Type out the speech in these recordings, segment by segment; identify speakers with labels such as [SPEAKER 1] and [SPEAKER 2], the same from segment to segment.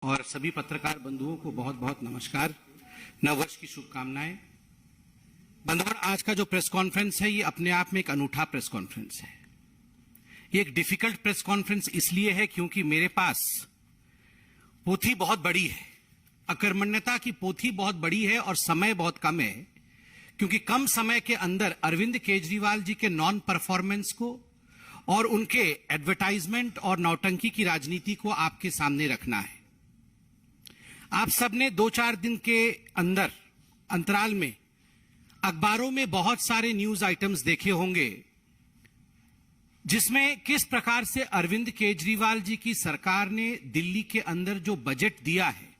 [SPEAKER 1] और सभी पत्रकार बंधुओं को बहुत बहुत नमस्कार, नववर्ष की शुभकामनाएं। बंधुगण, आज का जो प्रेस कॉन्फ्रेंस है ये अपने आप में एक अनूठा प्रेस कॉन्फ्रेंस है। ये एक डिफिकल्ट प्रेस कॉन्फ्रेंस इसलिए है क्योंकि मेरे पास पोथी बहुत बड़ी है, अकर्मण्यता की पोथी बहुत बड़ी है और समय बहुत कम है, क्योंकि कम समय के अंदर अरविंद केजरीवाल जी के नॉन परफॉर्मेंस को और उनके एडवर्टाइजमेंट और नौटंकी की राजनीति को आपके सामने रखना है। आप सबने 2-4 दिन के अंदर अंतराल में अखबारों में बहुत सारे न्यूज आइटम्स देखे होंगे, जिसमें किस प्रकार से अरविंद केजरीवाल जी की सरकार ने दिल्ली के अंदर जो बजट दिया है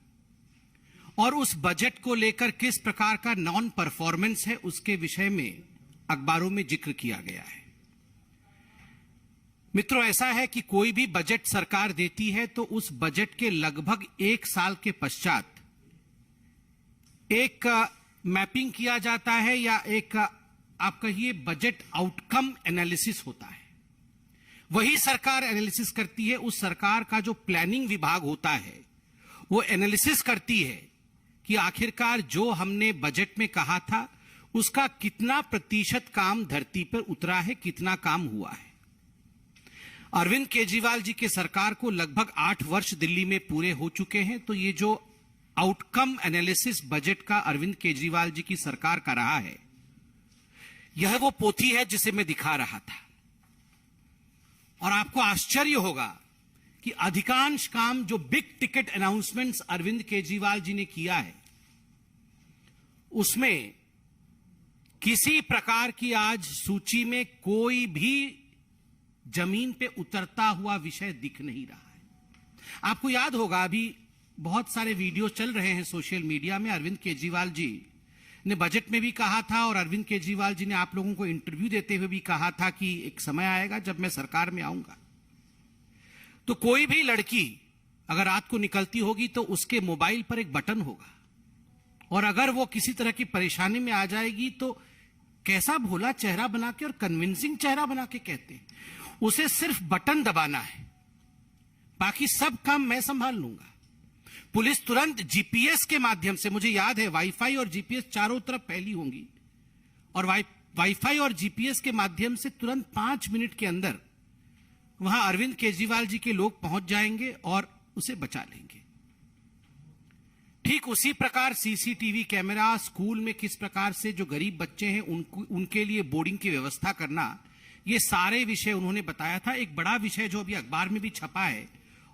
[SPEAKER 1] और उस बजट को लेकर किस प्रकार का नॉन परफॉर्मेंस है, उसके विषय में अखबारों में जिक्र किया गया है। मित्रों, ऐसा है कि कोई भी बजट सरकार देती है तो उस बजट के लगभग 1 साल के पश्चात एक मैपिंग किया जाता है या एक आप कहिए बजट आउटकम एनालिसिस होता है। वही सरकार एनालिसिस करती है, उस सरकार का जो प्लानिंग विभाग होता है वो एनालिसिस करती है कि आखिरकार जो हमने बजट में कहा था उसका कितना प्रतिशत काम धरती पर उतरा है, कितना काम हुआ है। अरविंद केजरीवाल जी के सरकार को लगभग 8 वर्ष दिल्ली में पूरे हो चुके हैं, तो ये जो आउटकम एनालिसिस बजट का अरविंद केजरीवाल जी की सरकार का रहा है, यह वो पोथी है जिसे मैं दिखा रहा था। और आपको आश्चर्य होगा कि अधिकांश काम जो big ticket announcements Arvind Kejriwal ji ने किया है, उसमें किसी प्रकार की आज सूची में कोई भी जमीन पे उतरता हुआ विषय दिख नहीं रहा है। आपको याद होगा, अभी बहुत सारे वीडियो चल रहे हैं सोशल मीडिया में। अरविंद केजरीवाल जी ने बजट में भी कहा था और अरविंद केजरीवाल जी ने आप लोगों को इंटरव्यू देते हुए भी कहा था कि एक समय आएगा जब मैं सरकार में आऊंगा तो कोई भी लड़की अगर रात को निकलती होगी तो उसके मोबाइल पर एक बटन होगा, और अगर वो किसी तरह की परेशानी में आ जाएगी तो कैसा भोला चेहरा बना के और कन्विंसिंग चेहरा बना के कहते हैं उसे सिर्फ बटन दबाना है, बाकी सब काम मैं संभाल लूंगा। पुलिस तुरंत जीपीएस के माध्यम से, मुझे याद है वाईफाई और जीपीएस चारों तरफ फैली होंगी, और वाईफाई और जीपीएस के माध्यम से तुरंत 5 मिनट के अंदर वहां अरविंद केजरीवाल जी के लोग पहुंच जाएंगे और उसे बचा लेंगे। ठीक उसी प्रकार सीसीटीवी कैमरा, स्कूल में किस प्रकार से जो गरीब बच्चे हैं उनके लिए बोर्डिंग की व्यवस्था करना, ये सारे विषय उन्होंने बताया था। एक बड़ा विषय जो अभी अखबार में भी छपा है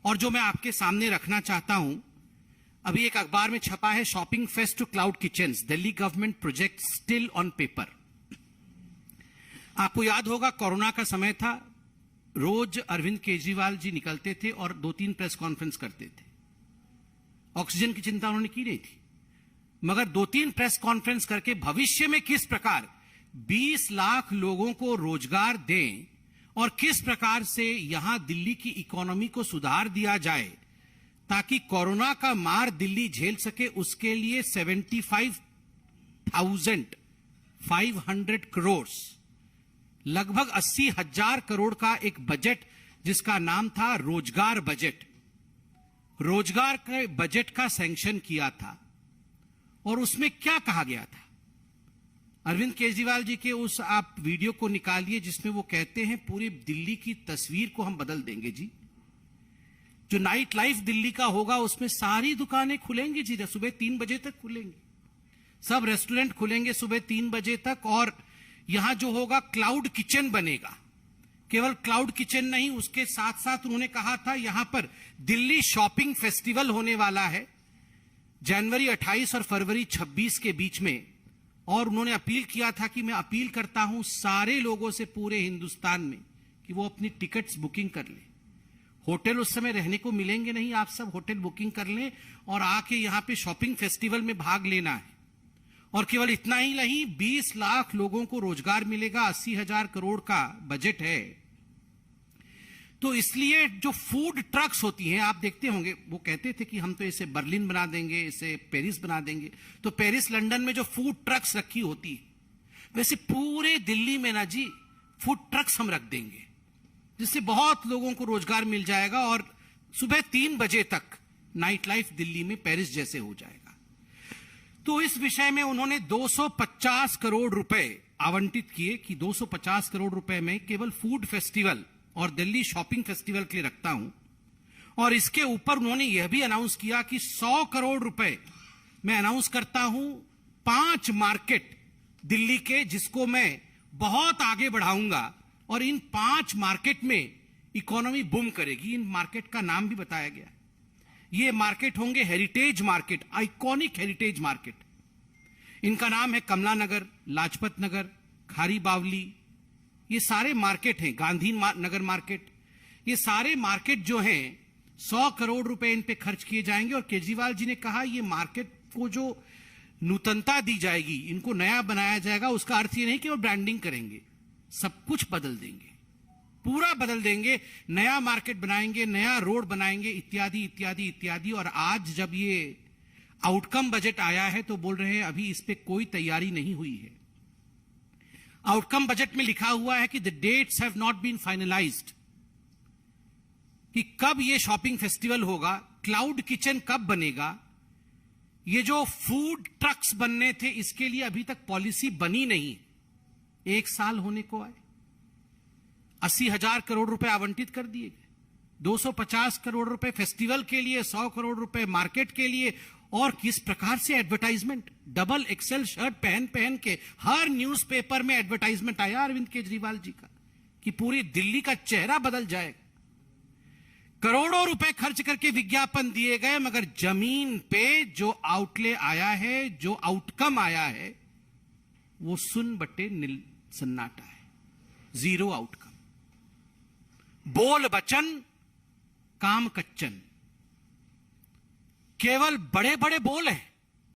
[SPEAKER 1] और जो मैं आपके सामने रखना चाहता हूं, अभी एक अखबार में छपा है, shopping fest to cloud kitchens, Delhi government project still on paper. आपको याद होगा कोरोना का समय था, रोज अरविंद केजरीवाल जी निकलते थे और 2-3 प्रेस कॉन्फ्रेंस करते थे। ऑक्सीजन की चिंता उन्होंने की नहीं थी, मगर 2-3 प्रेस कॉन्फ्रेंस करके भविष्य में किस प्रकार 20 लाख लोगों को रोजगार दें और किस प्रकार से यहां दिल्ली की इकोनॉमी को सुधार दिया जाए ताकि कोरोना का मार दिल्ली झेल सके, उसके लिए 75,500 करोड़, लगभग 80,000 करोड़ का एक बजट जिसका नाम था रोजगार बजट, रोजगार के बजट का सैंक्शन किया था। और उसमें क्या कहा गया था, अरविंद केजरीवाल जी के उस आप वीडियो को निकालिए जिसमें वो कहते हैं पूरी दिल्ली की तस्वीर को हम बदल देंगे जी। जो नाइट लाइफ दिल्ली का होगा उसमें सारी दुकानें खुलेंगी जी, सुबह 3 बजे तक खुलेंगी, सब रेस्टोरेंट खुलेंगे सुबह 3 बजे तक। और यहां जो होगा क्लाउड किचन बनेगा, केवल क्लाउड किचन नहीं, उसके साथ साथ उन्होंने कहा था यहां पर दिल्ली शॉपिंग फेस्टिवल होने वाला है जनवरी 28 और फरवरी 26 के बीच में। और उन्होंने अपील किया था कि मैं अपील करता हूं सारे लोगों से पूरे हिंदुस्तान में कि वो अपनी टिकट्स बुकिंग कर लें। होटल उस समय रहने को मिलेंगे नहीं, आप सब होटल बुकिंग कर लें और आके यहां पे शॉपिंग फेस्टिवल में भाग लेना है। और केवल इतना ही नहीं, 20 लाख लोगों को रोजगार मिलेगा, 80,000 करोड़ का बजट है। तो इसलिए जो फूड ट्रक्स होती हैं, आप देखते होंगे, वो कहते थे कि हम तो इसे बर्लिन बना देंगे, इसे पेरिस बना देंगे। तो पेरिस लंदन में जो फूड ट्रक्स रखी होती है, वैसे पूरे दिल्ली में ना जी फूड ट्रक्स हम रख देंगे, जिससे बहुत लोगों को रोजगार मिल जाएगा। और सुबह 3 बजे तक नाइट लाइफ दिल्ली में पेरिस जैसे हो जाएगा। तो इस विषय में उन्होंने 250 करोड़ रुपए आवंटित किए कि 250 करोड़ रुपए में केवल फूड फेस्टिवल और दिल्ली शॉपिंग फेस्टिवल के लिए रखता हूं। और इसके ऊपर उन्होंने यह भी अनाउंस किया कि 100 करोड़ रुपए मैं अनाउंस करता हूं 5 मार्केट दिल्ली के, जिसको मैं बहुत आगे बढ़ाऊंगा और इन 5 मार्केट में इकोनॉमी बूम करेगी। इन मार्केट का नाम भी बताया गया। ये मार्केट होंगे heritage market, iconic heritage market. इनका नाम है कमला नगर, लाजपत नगर, खारी बावली। ये सारे मार्केट हैं, गांधी नगर मार्केट। ये सारे मार्केट जो हैं 100 करोड़ रुपए इन पे खर्च किए जाएंगे। और केजरीवाल जी ने कहा ये मार्केट को जो नूतनता दी जाएगी, इनको नया बनाया जाएगा, उसका अर्थ ये नहीं कि वो ब्रांडिंग करेंगे, सब कुछ बदल देंगे, पूरा बदल देंगे, नया मार्केट बनाएंगे, नया रोड बनाएंगे, इत्यादि इत्यादि इत्यादि। और आज जब ये आउटकम बजट आया है तो बोल रहे हैं अभी इस पे कोई तैयारी नहीं हुई है। आउटकम बजट में लिखा हुआ है कि the dates have not been finalised, कि कब ये शॉपिंग फेस्टिवल होगा, क्लाउड किचन कब बनेगा, ये जो फूड ट्रक्स बनने थे इसके लिए अभी तक पॉलिसी बनी नहीं। 1 साल होने को आए, 80,000 करोड़ रुपए आवंटित कर दिए गए, 250 करोड़ रुपए फेस्टिवल के लिए, 100 करोड़ रुपए मार्केट के लिए। और किस प्रकार से एडवर्टाइजमेंट, डबल एक्सेल शर्ट पहन पहन के हर न्यूज़पेपर में एडवर्टाइजमेंट आया अरविंद केजरीवाल जी का कि पूरी दिल्ली का चेहरा बदल जाएगा। करोड़ों रुपए खर्च करके विज्ञापन दिए गए, मगर जमीन पे जो आउटले आया है, जो आउटकम आया है, वो सुन बटे नील सन्नाटा है, जीरो आउटकम। बोल बचन काम कच्चन, केवल बड़े बड़े बोल हैं,